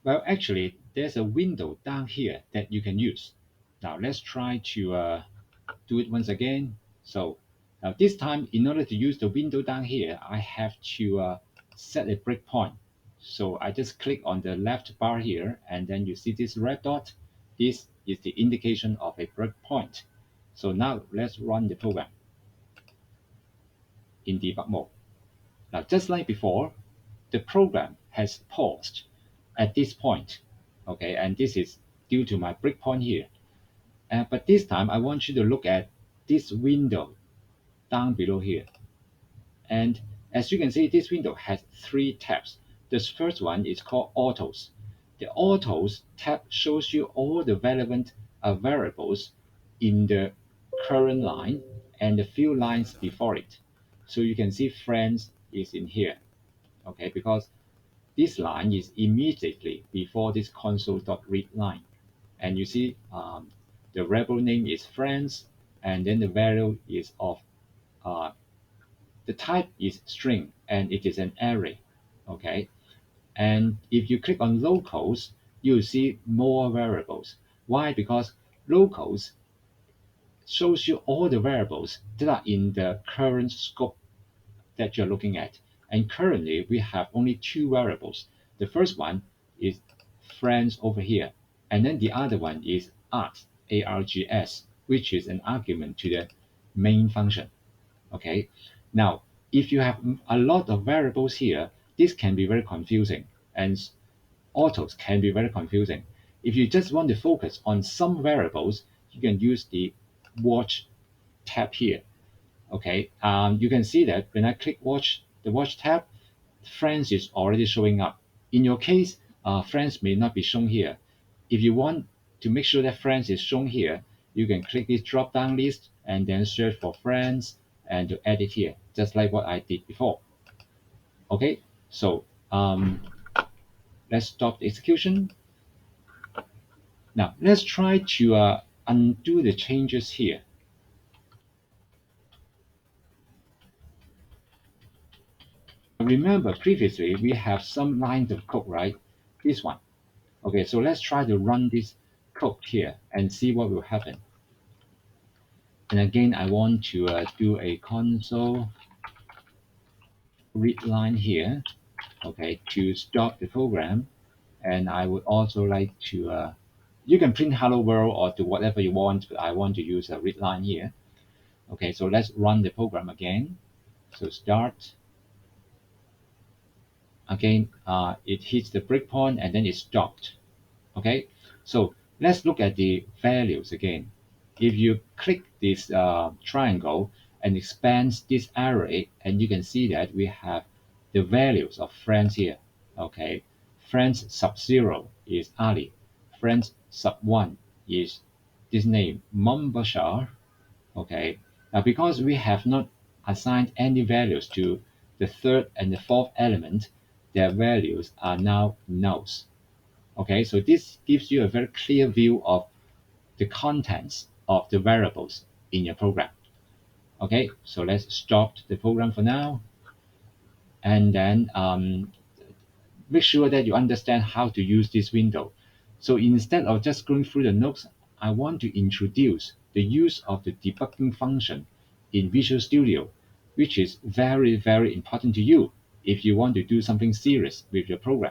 Well, actually, there's a window down here that you can use. Now let's try to do it once again. So now this time, in order to use the window down here, I have to set a breakpoint. So I just click on the left bar here, and then you see this red dot. This is the indication of a breakpoint. So now let's run the program in debug mode. Now, just like before, the program has paused at this point. Okay, and this is due to my breakpoint here. But this time, I want you to look at this window down below here. And as you can see, this window has three tabs. This first one is called Autos. The Autos tab shows you all the relevant variables in the current line and a few lines before it. So you can see friends is in here, okay, because this line is immediately before this console.read line. And you see the variable name is friends, and then the value is of the type is string, and it is an array. Okay, and if you click on locals, you see more variables. Why? Because locals shows you all the variables that are in the current scope that you're looking at. And currently we have only two variables. The first one is friends over here, and then the other one is args, args, which is an argument to the main function. Okay, now if you have a lot of variables here, this can be very confusing, and autos can be very confusing. If you just want to focus on some variables, you can use the watch tab here. Okay, you can see that when I click watch, the watch tab, friends is already showing up. In your case, friends may not be shown here. If you want to make sure that friends is shown here, you can click this drop down list and then search for friends and to add it here, just like what I did before. Okay, so let's stop the execution. Now let's try to undo the changes here. Remember previously we have some lines of code, right? This one. Okay, so let's try to run this code here and see what will happen. And again, I want to do a console read line here, okay, to stop the program. And I would also like to, you can print hello world or do whatever you want, but I want to use a read line here. Okay, so let's run the program again. So start. Again, it hits the breakpoint and then it stopped. Okay, so let's look at the values again. If you click this triangle and expand this array, and you can see that we have the values of friends here. Okay, friends sub 0 is Ali. Friends sub 1 is this name, Mumbashar. Okay, now because we have not assigned any values to the third and the fourth element, their values are now nulls. Okay, so this gives you a very clear view of the contents of the variables in your program. Okay, so let's stop the program for now, and then make sure that you understand how to use this window. So instead of just going through the notes, I want to introduce the use of the debugging function in Visual Studio, which is very, very important to you if you want to do something serious with your program.